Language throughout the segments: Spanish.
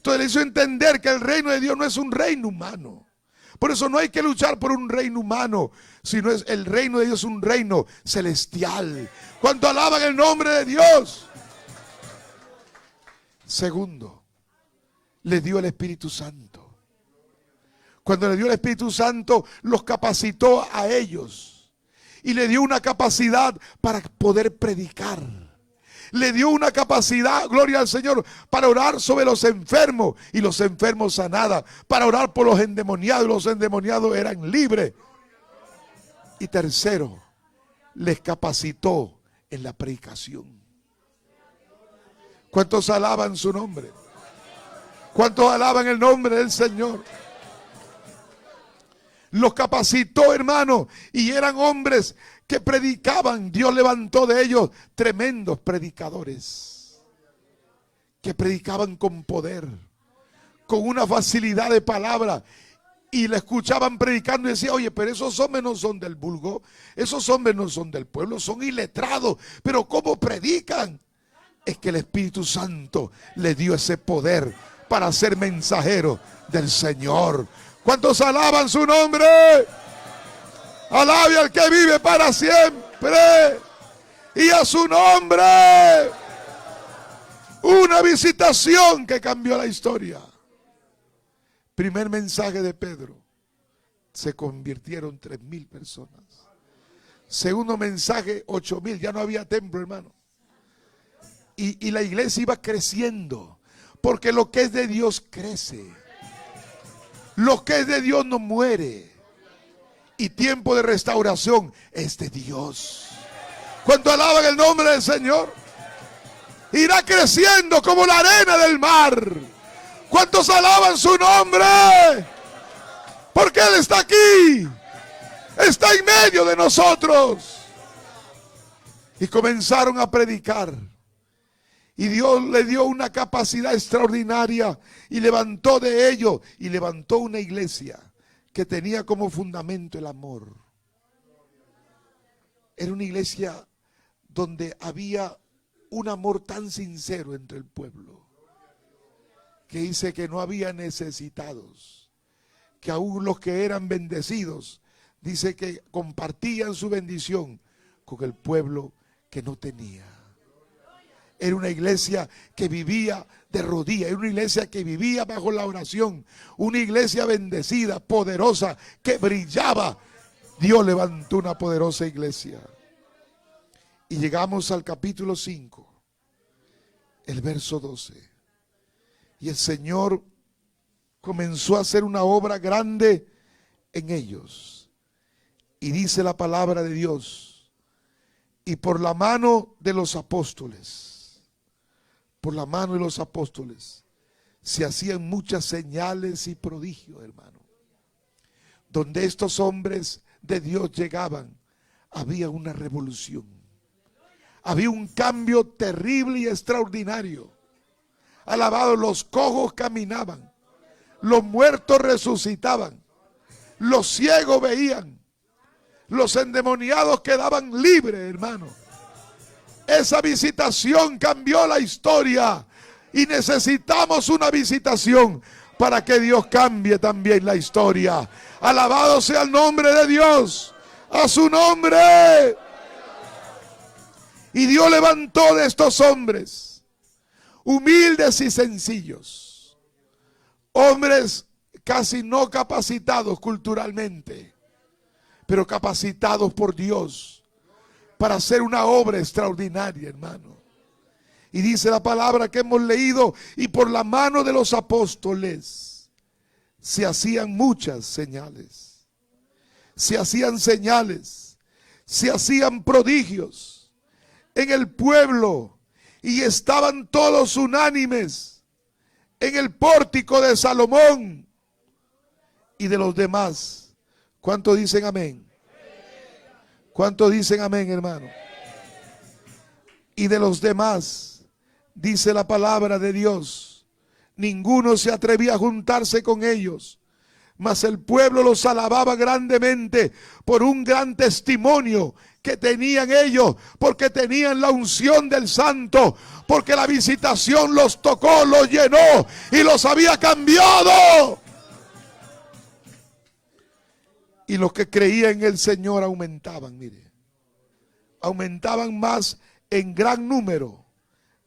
Entonces le hizo entender que el reino de Dios no es un reino humano. Por eso no hay que luchar por un reino humano, sino es el reino de Dios, es un reino celestial. ¿Cuánto alaban el nombre de Dios? Segundo, le dio el Espíritu Santo. Cuando le dio el Espíritu Santo, los capacitó a ellos y le dio una capacidad para poder predicar. Le dio una capacidad, gloria al Señor, para orar sobre los enfermos y los enfermos sanaban, para orar por los endemoniados eran libres. Y tercero, les capacitó en la predicación. ¿Cuántos alaban su nombre? ¿Cuántos alaban el nombre del Señor? Los capacitó, hermano, y eran hombres que predicaban. Dios levantó de ellos tremendos predicadores que predicaban con poder, con una facilidad de palabra, y le escuchaban predicando y decían: oye, pero esos hombres no son del vulgo, esos hombres no son del pueblo, son iletrados, pero ¿cómo predican? Es que el Espíritu Santo le dio ese poder para ser mensajero del Señor. ¿Cuántos alaban su nombre? Alabe al que vive para siempre. Y a su nombre. Una visitación que cambió la historia. Primer mensaje de Pedro. Se convirtieron 3,000 personas. Segundo mensaje, 8,000. Ya no había templo, hermano. Y la iglesia iba creciendo. Porque lo que es de Dios crece. Lo que es de Dios no muere. Y tiempo de restauración es de Dios. ¿Cuánto alaban el nombre del Señor? Irá creciendo como la arena del mar. ¿Cuántos alaban su nombre? Porque Él está aquí. Está en medio de nosotros. Y comenzaron a predicar. Y Dios le dio una capacidad extraordinaria y levantó de ellos, y levantó una iglesia que tenía como fundamento el amor. Era una iglesia donde había un amor tan sincero entre el pueblo, que dice que no había necesitados, que aún los que eran bendecidos, dice que compartían su bendición con el pueblo que no tenía. Era una iglesia que vivía de rodillas, era una iglesia que vivía bajo la oración, una iglesia bendecida, poderosa, que brillaba. Dios levantó una poderosa iglesia. Y llegamos al capítulo 5, el verso 12. Y el Señor comenzó a hacer una obra grande en ellos. Y dice la palabra de Dios: y por la mano de los apóstoles, se hacían muchas señales y prodigios, hermano. Donde estos hombres de Dios llegaban, había una revolución. Había un cambio terrible y extraordinario. Alabado, los cojos caminaban, los muertos resucitaban, los ciegos veían, los endemoniados quedaban libres, hermano. Esa visitación cambió la historia y necesitamos una visitación para que Dios cambie también la historia. Alabado sea el nombre de Dios, a su nombre. Y Dios levantó de estos hombres humildes y sencillos, hombres casi no capacitados culturalmente, pero capacitados por Dios para hacer una obra extraordinaria, hermano. Y dice la palabra que hemos leído: y por la mano de los apóstoles se hacían muchas señales. Se hacían señales, se hacían prodigios en el pueblo, y estaban todos unánimes en el pórtico de Salomón y de los demás. ¿Cuántos dicen amén? ¿Cuántos dicen amén, hermano? Y de los demás, dice la palabra de Dios, ninguno se atrevía a juntarse con ellos, mas el pueblo los alababa grandemente por un gran testimonio que tenían ellos, porque tenían la unción del Santo, porque la visitación los tocó, los llenó y los había cambiado. Y los que creían en el Señor aumentaban, mire, aumentaban más en gran número,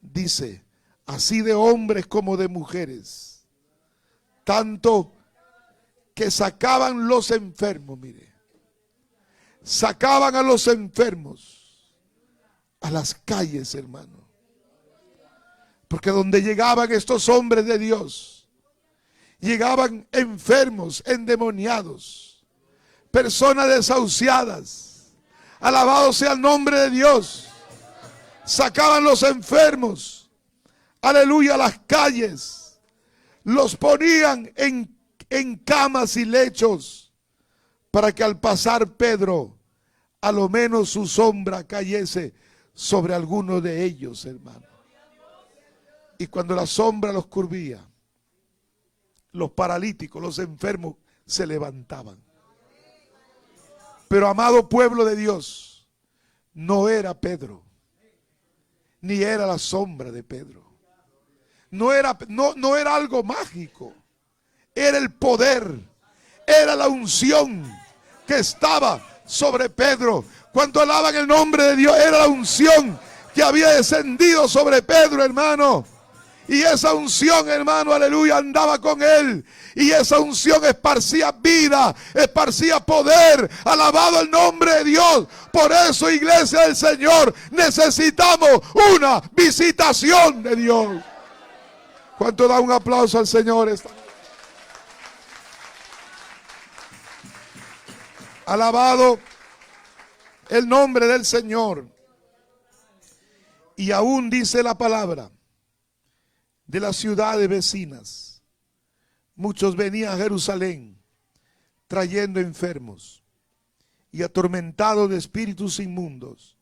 dice, así de hombres como de mujeres, tanto que sacaban los enfermos, mire, sacaban a los enfermos a las calles, hermano. Porque donde llegaban estos hombres de Dios, llegaban enfermos, endemoniados, personas desahuciadas. Alabado sea el nombre de Dios. Sacaban los enfermos, aleluya, a las calles. Los ponían en camas y lechos, para que al pasar Pedro, a lo menos su sombra cayese sobre alguno de ellos, hermano. Y cuando la sombra los cubría, los paralíticos, los enfermos se levantaban. Pero amado pueblo de Dios, no era Pedro, ni era la sombra de Pedro. No era algo mágico, era el poder, era la unción que estaba sobre Pedro. Cuando alaban el nombre de Dios, era la unción que había descendido sobre Pedro, hermano. Y esa unción, hermano, aleluya, andaba con él. Y esa unción esparcía vida, esparcía poder. Alabado el nombre de Dios. Por eso, iglesia del Señor, necesitamos una visitación de Dios. ¿Cuánto da un aplauso al Señor esta noche? Alabado el nombre del Señor. Y aún dice la palabra, de las ciudades vecinas, muchos venían a Jerusalén trayendo enfermos y atormentados de espíritus inmundos,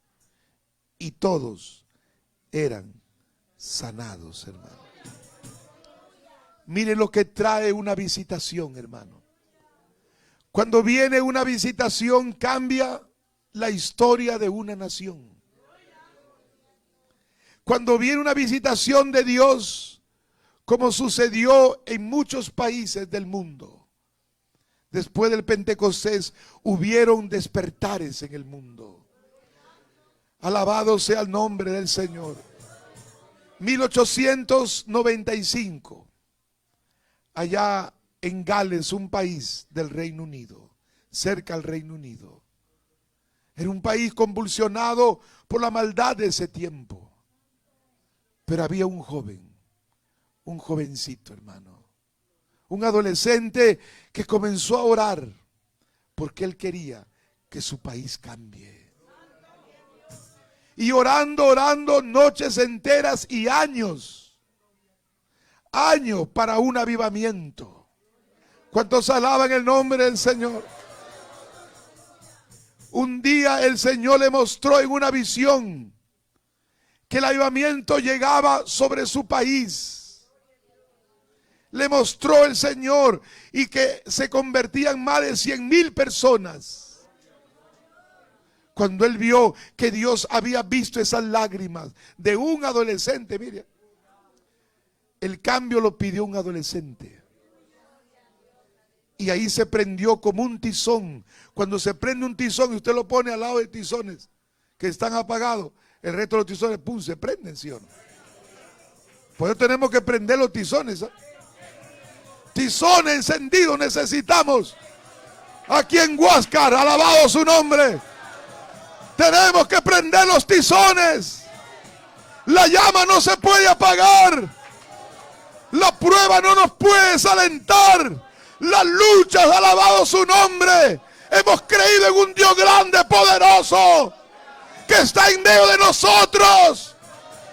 y todos eran sanados, hermano. Mire lo que trae una visitación, hermano. Cuando viene una visitación, cambia la historia de una nación. Cuando viene una visitación de Dios, como sucedió en muchos países del mundo, después del Pentecostés hubieron despertares en el mundo. Alabado sea el nombre del Señor. 1895, allá en Gales, un país del Reino Unido, cerca al Reino Unido. Era un país convulsionado por la maldad de ese tiempo. Pero había un joven, un jovencito, hermano, un adolescente que comenzó a orar porque él quería que su país cambie. Y orando noches enteras y años para un avivamiento. ¿Cuántos alaban el nombre del Señor? Un día el Señor le mostró en una visión que el avivamiento llegaba sobre su país. Le mostró el Señor y que se convertían más de 100,000 personas. Cuando él vio que Dios había visto esas lágrimas de un adolescente, mire, el cambio lo pidió un adolescente. Y ahí se prendió como un tizón. Cuando se prende un tizón y usted lo pone al lado de tizones que están apagados, el resto de los tizones, pum, se prenden, ¿sí o no? Por eso tenemos que prender los tizones, ¿eh? Tizones encendidos necesitamos. Aquí en Huáscar, alabado su nombre. Tenemos que prender los tizones. La llama no se puede apagar. La prueba no nos puede desalentar. Las luchas, alabado su nombre. Hemos creído en un Dios grande, poderoso, que está en medio de nosotros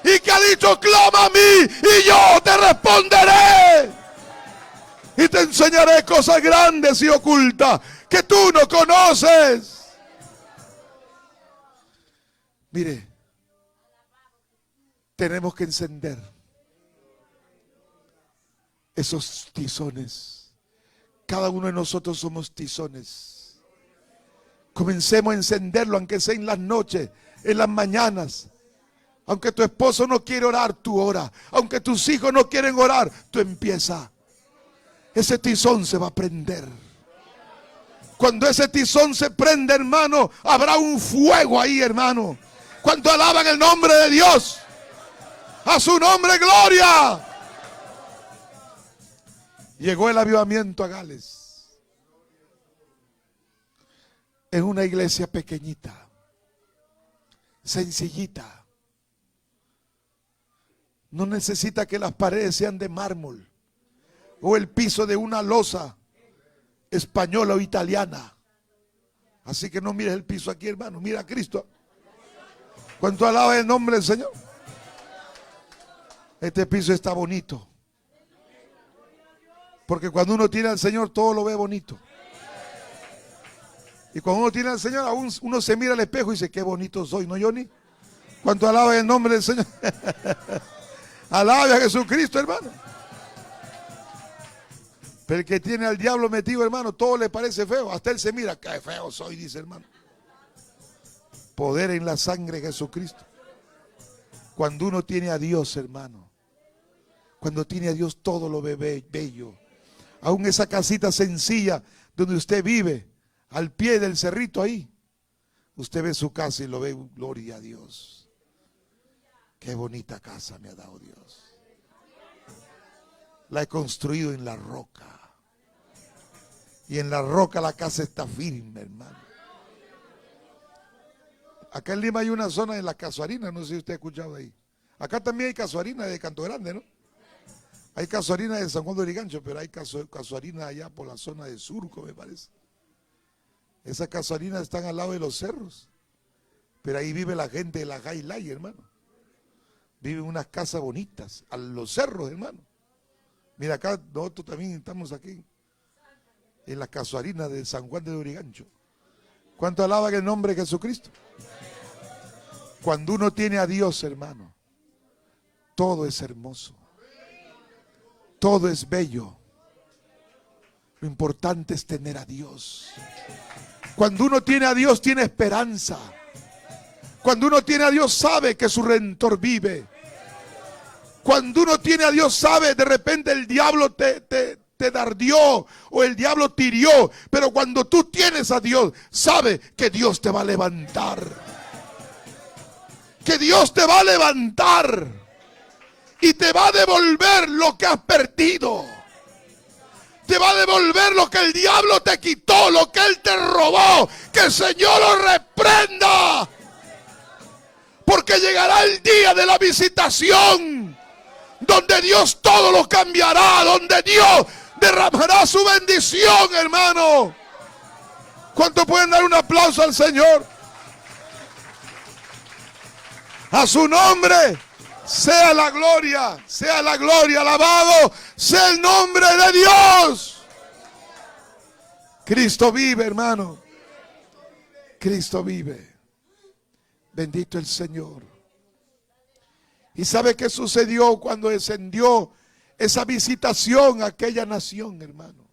y que ha dicho: clama a mí y yo te responderé y te enseñaré cosas grandes y ocultas que tú no conoces. Mire, tenemos que encender esos tizones. Cada uno de nosotros somos tizones Comencemos a encenderlo, aunque sea en las noches, en las mañanas. Aunque tu esposo no quiere orar, tú ora. Aunque tus hijos no quieren orar, tú empieza. Ese tizón se va a prender. Cuando ese tizón se prende, hermano, habrá un fuego ahí, hermano. Cuando alaban el nombre de Dios, a su nombre gloria. Llegó el avivamiento a Gales. En una iglesia pequeñita, sencillita. No necesita que las paredes sean de mármol o el piso de una losa española o italiana. Así que no mires el piso aquí, hermano, mira a Cristo. ¿Cuánto alaba el nombre del Señor? Este piso está bonito, porque cuando uno tiene al Señor todo lo ve bonito. Y cuando uno tiene al Señor, aún uno se mira al espejo y dice: qué bonito soy, ¿no, Johnny? ¿Cuánto alaba el nombre del Señor? Alabe a Jesucristo, hermano. Pero el que tiene al diablo metido, hermano, todo le parece feo. Hasta él se mira: qué feo soy, dice, hermano. Poder en la sangre de Jesucristo. Cuando uno tiene a Dios, hermano, cuando tiene a Dios, todo lo ve bello. Aún esa casita sencilla donde usted vive, al pie del cerrito ahí, usted ve su casa y lo ve: gloria a Dios. Qué bonita casa me ha dado Dios. La he construido en la roca. Y en la roca la casa está firme, hermano. Acá en Lima hay una zona de la Casuarina, no sé si usted ha escuchado ahí. Acá también hay Casuarina de Canto Grande, ¿no? Hay Casuarina de San Juan de Origancho, pero hay Casuarina allá por la zona de Surco, me parece. Esas Casuarinas están al lado de los cerros. Pero ahí vive la gente de la Jailay, hermano. Viven unas casas bonitas, a los cerros, hermano. Mira, acá nosotros también estamos aquí, en la Casuarina de San Juan de Origancho. ¿Cuánto alaban el nombre de Jesucristo? Cuando uno tiene a Dios, hermano, todo es hermoso. Todo es bello. Lo importante es tener a Dios. Cuando uno tiene a Dios, tiene esperanza. Cuando uno tiene a Dios, sabe que su Redentor vive. Cuando uno tiene a Dios, sabe, de repente el diablo te dardió o el diablo te hirió. Pero cuando tú tienes a Dios, sabe que Dios te va a levantar. Que Dios te va a levantar y te va a devolver lo que has perdido. Te va a devolver lo que el diablo te quitó, lo que él te robó. Que el Señor lo reprenda. Porque llegará el día de la visitación, donde Dios todo lo cambiará, donde Dios derramará su bendición, hermano. ¿Cuánto pueden dar un aplauso al Señor? A su nombre sea la gloria, alabado sea el nombre de Dios. Cristo vive, hermano. Cristo vive. Bendito el Señor. ¿Y sabe qué sucedió cuando descendió esa visitación a aquella nación, hermano?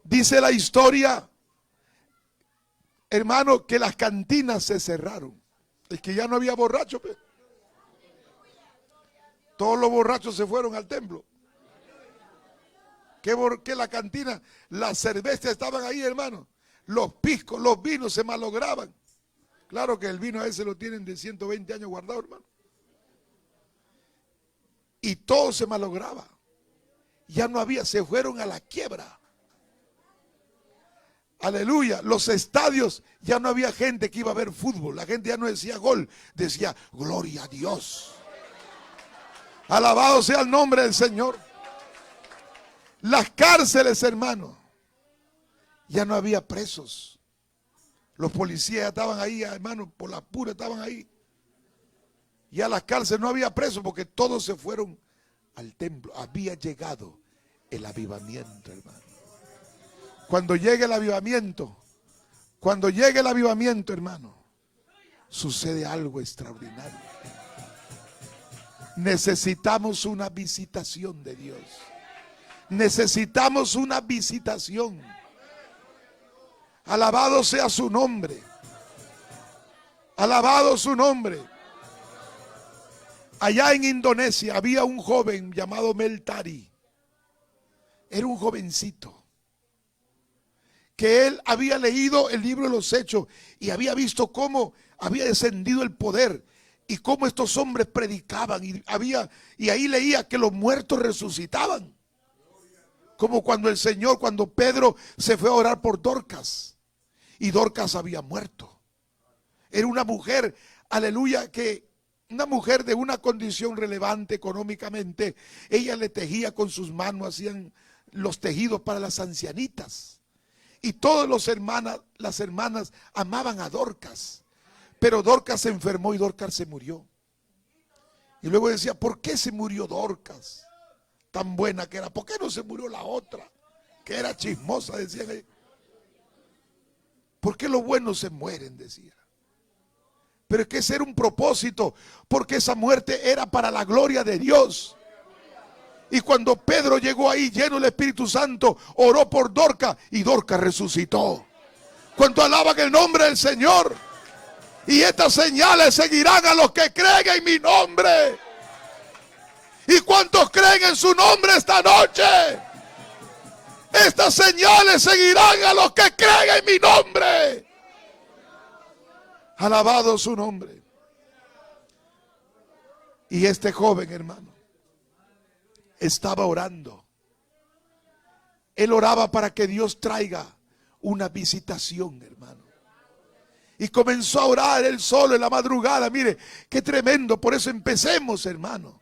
Dice la historia, hermano, que las cantinas se cerraron. Es que ya no había borrachos. Todos los borrachos se fueron al templo. Que la cantina, las cervezas estaban ahí, hermano. Los piscos, los vinos se malograban. Claro que el vino a ese lo tienen de 120 años guardado, hermano. Y todo se malograba. Ya no había, se fueron a la quiebra. Aleluya. Los estadios, ya no había gente que iba a ver fútbol. La gente ya no decía gol, decía gloria a Dios. Alabado sea el nombre del Señor. Las cárceles, hermano, ya no había presos. Los policías estaban ahí, hermano, por la pura estaban ahí. Ya las cárceles no había presos porque todos se fueron al templo. Había llegado el avivamiento, hermano. Cuando llegue el avivamiento, hermano, sucede algo extraordinario. Necesitamos una visitación de Dios. Necesitamos una visitación. Alabado sea su nombre. Alabado su nombre. Allá en Indonesia había un joven llamado Meltari. Era un jovencito que él había leído el libro de los Hechos y había visto cómo había descendido el poder y cómo estos hombres predicaban y ahí leía que los muertos resucitaban. Como cuando Pedro se fue a orar por Dorcas y Dorcas había muerto. Era una mujer, aleluya, una mujer de una condición relevante económicamente. Ella le tejía con sus manos, hacían los tejidos para las ancianitas. Y todas las hermanas amaban a Dorcas. Pero Dorcas se enfermó y Dorcas se murió. Y luego decía, ¿por qué se murió Dorcas? Tan buena que era. ¿Por qué no se murió la otra? Que era chismosa, decían ellos. ¿Por qué los buenos se mueren? Decía. Pero es que ese era un propósito, porque esa muerte era para la gloria de Dios. Y cuando Pedro llegó ahí lleno del Espíritu Santo, oró por Dorcas y Dorcas resucitó. Cuando alaban el nombre del Señor. Y estas señales seguirán a los que creen en mi nombre. ¿Y cuántos creen en su nombre esta noche? Estas señales seguirán a los que creen en mi nombre. Alabado su nombre. Y este joven, hermano, estaba orando. Él oraba para que Dios traiga una visitación, hermano. Y comenzó a orar él solo en la madrugada. Mire, qué tremendo. Por eso empecemos, hermano.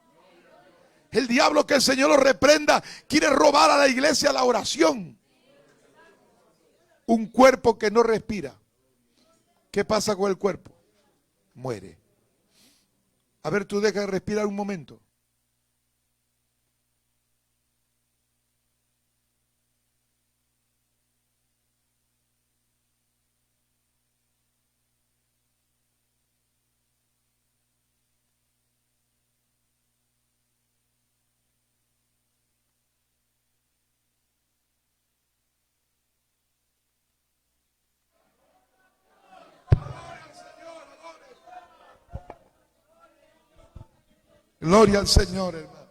El diablo, que el Señor lo reprenda, quiere robar a la iglesia la oración. Un cuerpo que no respira, ¿qué pasa con el cuerpo? Muere. A ver, tú deja de respirar un momento. Gloria al Señor, hermano.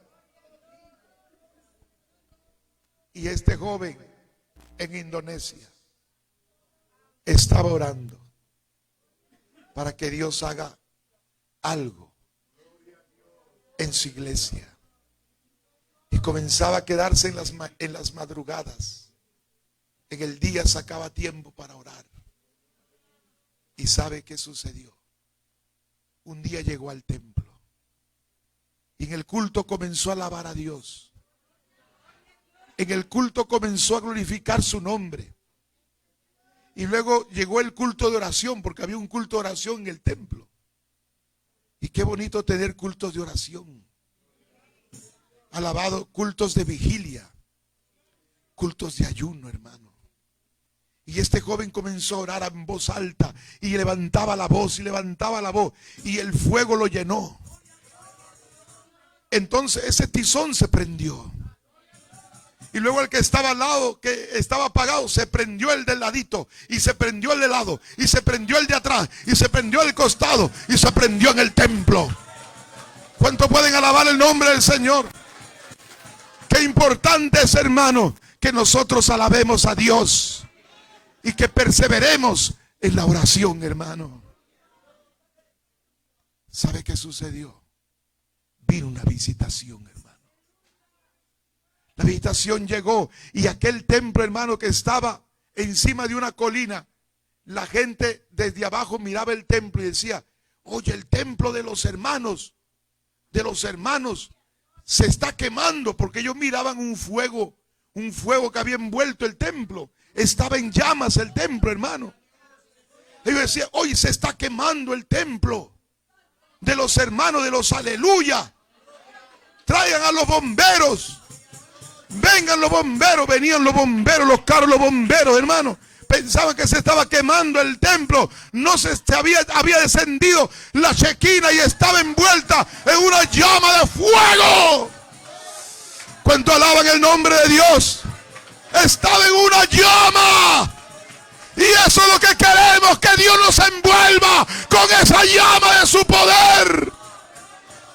Y este joven en Indonesia estaba orando para que Dios haga algo en su iglesia. Y comenzaba a quedarse en las madrugadas. En el día sacaba tiempo para orar. ¿Y sabe qué sucedió? Un día llegó al templo. Y en el culto comenzó a alabar a Dios. En el culto comenzó a glorificar su nombre. Y luego llegó el culto de oración, porque había un culto de oración en el templo. Y qué bonito tener cultos de oración. Alabado, cultos de vigilia, cultos de ayuno, hermano. Y este joven comenzó a orar en voz alta y levantaba la voz y levantaba la voz. Y el fuego lo llenó. Entonces ese tizón se prendió. Y luego el que estaba al lado, que estaba apagado, se prendió el del ladito. Y se prendió el de lado. Y se prendió el de atrás. Y se prendió el costado. Y se prendió en el templo. ¿Cuántos pueden alabar el nombre del Señor? Qué importante es, hermano, que nosotros alabemos a Dios. Y que perseveremos en la oración, hermano. ¿Sabe qué sucedió? Vino una visitación, hermano. La visitación llegó y aquel templo, hermano, que estaba encima de una colina, la gente desde abajo miraba el templo y decía, oye, el templo de los hermanos se está quemando, porque ellos miraban un fuego que había envuelto el templo. Estaba en llamas el templo, hermano. Ellos decían, oye, se está quemando el templo de los hermanos, de los aleluya. Traigan a los bomberos. Vengan los bomberos. Venían los bomberos, los carros, los bomberos, hermano. Pensaban que se estaba quemando el templo. No se había descendido la Shekinah y estaba envuelta en una llama de fuego. ¿Cuánto alaban el nombre de Dios? Estaba en una llama. Y eso es lo que queremos, que Dios nos envuelva con esa llama de su poder.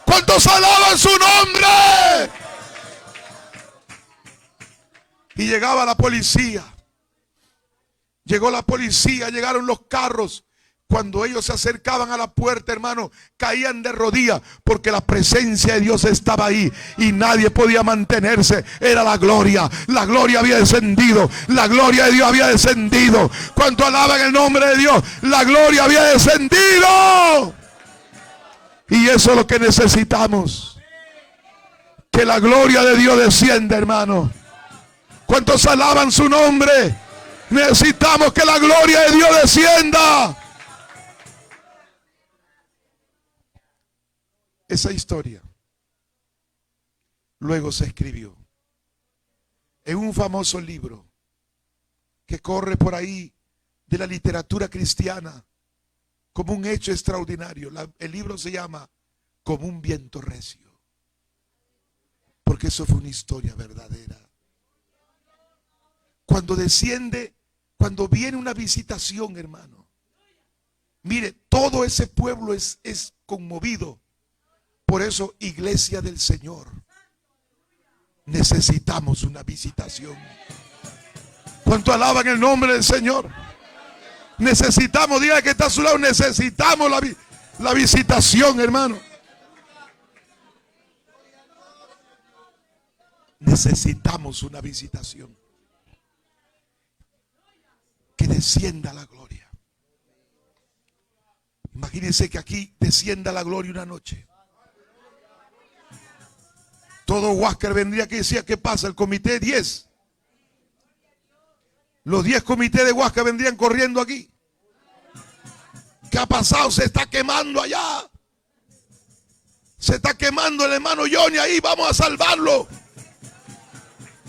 ¿Cuántos alaban su nombre? Y llegaba la policía. Llegó la policía, llegaron los carros. Cuando ellos se acercaban a la puerta, hermano, caían de rodillas porque la presencia de Dios estaba ahí y nadie podía mantenerse. Era la gloria había descendido, la gloria de Dios había descendido. Cuando alaban el nombre de Dios, la gloria había descendido. Y eso es lo que necesitamos, que la gloria de Dios descienda, hermano. ¿Cuántos alaban su nombre? Necesitamos que la gloria de Dios descienda. Esa historia luego se escribió en un famoso libro que corre por ahí de la literatura cristiana como un hecho extraordinario. El libro se llama Como un viento recio, porque eso fue una historia verdadera. Cuando viene una visitación, hermano, mire, todo ese pueblo es conmovido. Por eso, iglesia del Señor, necesitamos una visitación. ¿Cuánto alaban el nombre del Señor? Necesitamos, diga que está a su lado, necesitamos la visitación, hermano. Necesitamos una visitación. Que descienda la gloria. Imagínense que aquí descienda la gloria una noche. Todo Huáscar vendría aquí y decía, ¿qué pasa? El comité 10. Los 10 comités de Huáscar vendrían corriendo aquí. ¿Qué ha pasado? Se está quemando allá. Se está quemando el hermano Johnny ahí. Vamos a salvarlo.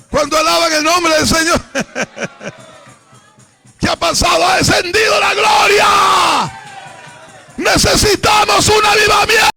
Cuando alaban el nombre del Señor. ¿Qué ha pasado? Ha descendido la gloria. Necesitamos un avivamiento.